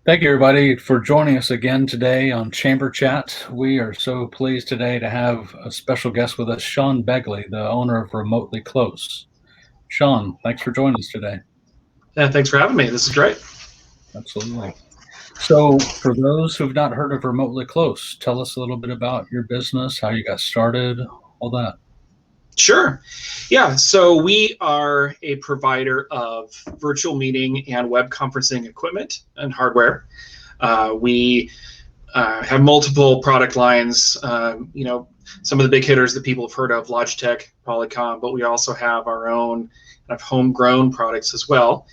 Thank you, everybody, for joining us again today on Chamber Chat. We are so pleased today to have a special guest with us, Sean Begley, the owner of Remotely Close. Sean, thanks for joining us today. Yeah, thanks for having me. This is great. Absolutely. So, for those who've not heard of Remotely Close, tell us a little bit about your business, how you got started, all that. Sure. Yeah, so we are a provider of virtual meeting and web conferencing equipment and hardware. We have multiple product lines. Some of the big hitters that people have heard of, Logitech, Polycom, but we also have our own kind of homegrown products as well.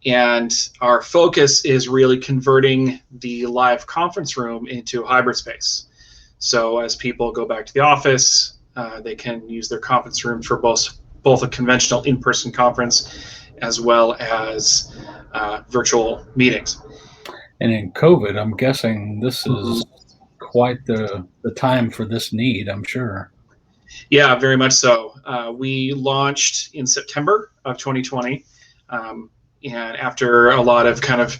And our focus is really converting the live conference room into a hybrid space. So as people go back to the office, they can use their conference room for both a conventional in-person conference as well as virtual meetings. And in COVID, I'm guessing this is quite the time for this need, I'm sure. Yeah, very much so. We launched in September of 2020. And after a lot of kind of,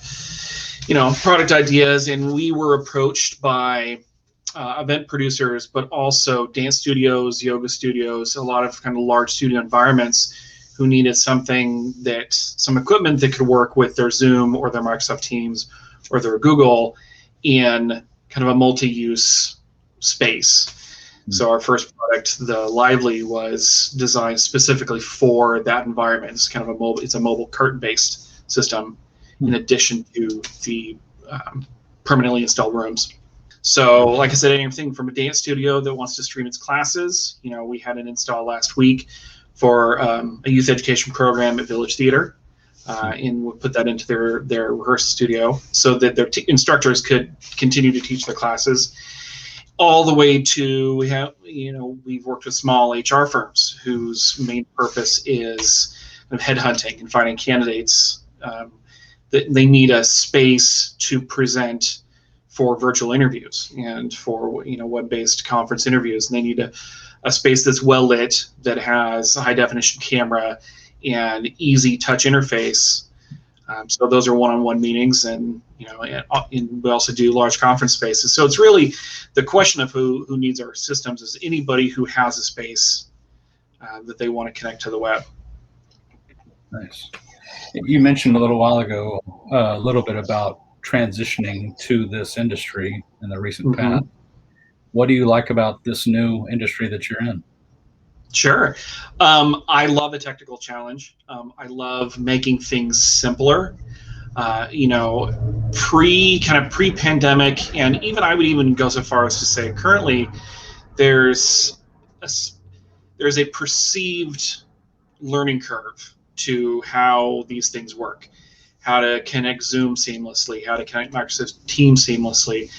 product ideas, and we were approached by event producers, but also dance studios, yoga studios, a lot of kind of large studio environments who needed some equipment that could work with their Zoom or their Microsoft Teams or their Google in kind of a multi-use space. So our first product, the Lively, was designed specifically for that environment. It's kind of a mobile curtain-based system in addition to the permanently installed rooms. So, like I said, anything from a dance studio that wants to stream its classes. We had an install last week for a youth education program at Village Theater, and we put that into their rehearsal studio so that their instructors could continue to teach their classes. All the way to we've worked with small HR firms whose main purpose is headhunting and finding candidates. They need a space to present for virtual interviews and for web-based conference interviews, and they need a space that's well lit, that has a high definition camera and easy touch interface. So those are one-on-one meetings, and we also do large conference spaces. So it's really the question of who needs our systems is anybody who has a space that they want to connect to the web. Nice. You mentioned a little while ago a little bit about transitioning to this industry in the recent past. What do you like about this new industry that you're in? Sure. I love a technical challenge. I love making things simpler. Pre-pandemic, and even I would even go so far as to say currently, there's a perceived learning curve to how these things work, how to connect Zoom seamlessly, how to connect Microsoft Teams seamlessly,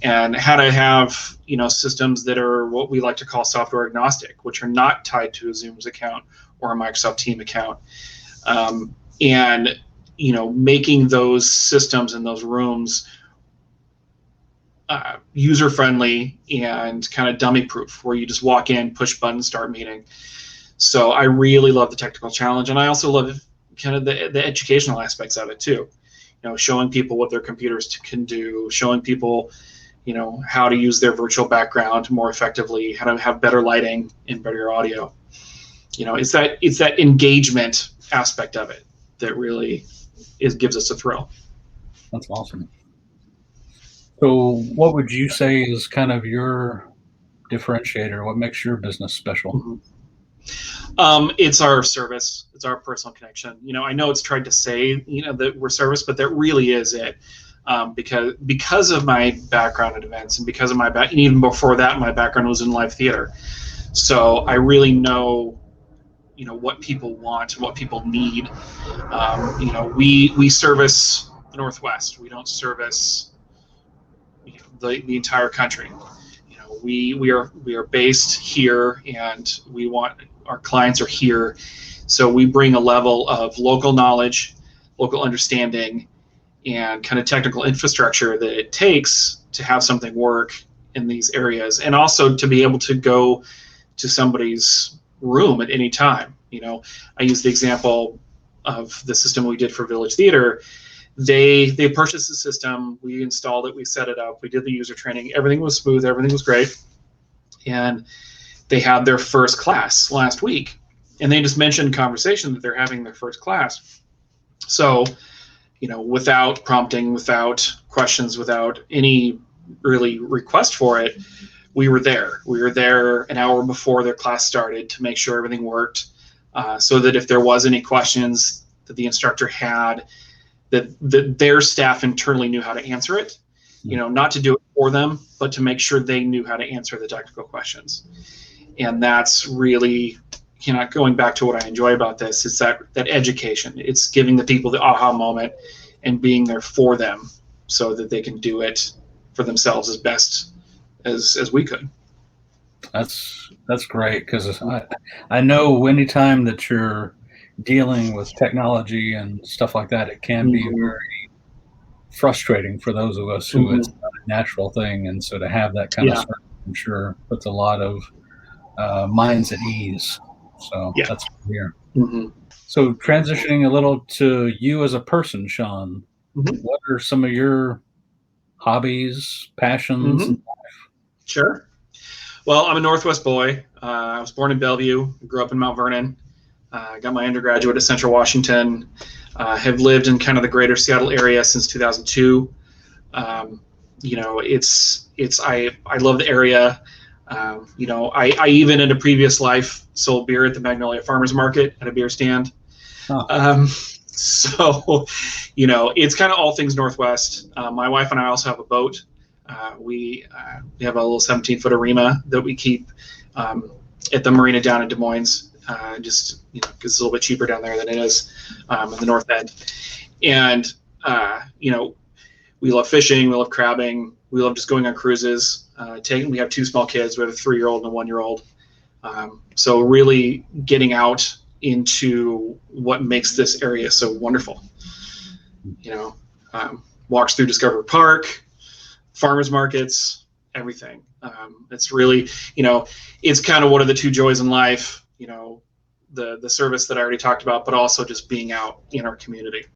and how to have systems that are what we like to call software agnostic, which are not tied to a Zoom's account or a Microsoft Team account, and making those systems in those rooms user friendly and kind of dummy proof, where you just walk in, push button, start meeting. So I really love the technical challenge, and I also love kind of the educational aspects of it too. Showing people what their computers can do, showing people how to use their virtual background more effectively, how to have better lighting and better audio. It's that engagement aspect of it that really gives us a thrill. That's awesome. So what would you say is kind of your differentiator? What makes your business special? It's our service. It's our personal connection. I know it's tried to say, that we're service, but that really is it. Because of my background in events, and because of even before that, my background was in live theater. So I really know, what people want, what people need. We service the Northwest. We don't service the entire country. We are based here, and we want our clients are here. So we bring a level of local knowledge, local understanding, and kind of technical infrastructure that it takes to have something work in these areas, and also to be able to go to somebody's room at any time. I use the example of the system we did for Village Theater. they purchased the system, we installed it, we set it up, we did the user training, everything was smooth, everything was great, and they had their first class last week, and they just mentioned in conversation that they're having their first class. So, without prompting, without questions, without any really request for it, we were there. We were there an hour before their class started to make sure everything worked, so that if there was any questions that the instructor had, that their staff internally knew how to answer it. Not to do it for them, but to make sure they knew how to answer the technical questions. And that's really, going back to what I enjoy about this, is that education. It's giving the people the aha moment and being there for them so that they can do it for themselves as best as we could. That's great, because I know anytime that you're dealing with technology and stuff like that, it can be very frustrating for those of us who it's not a natural thing, and so to have that kind of service, I'm sure, puts a lot of minds at ease. So that's good here. So transitioning a little to you as a person, Sean, what are some of your hobbies, passions? Sure. Well, I'm a Northwest boy. I was born in Bellevue, grew up in Mount Vernon, got my undergraduate at Central Washington, have lived in kind of the greater Seattle area since 2002. I love the area. I even in a previous life sold beer at the Magnolia Farmers Market at a beer stand. So, it's kind of all things Northwest. My wife and I also have a boat. We have a little 17-foot Arima that we keep at the marina down in Des Moines, just because it's a little bit cheaper down there than it is in the North End. And we love fishing, we love crabbing, we love just going on cruises. We have 2 small kids. We have a 3-year-old and a 1-year-old. So really getting out into what makes this area so wonderful. Walks through Discovery Park, farmers markets, everything. It's really, it's kind of one of the 2 joys in life, the service that I already talked about, but also just being out in our community.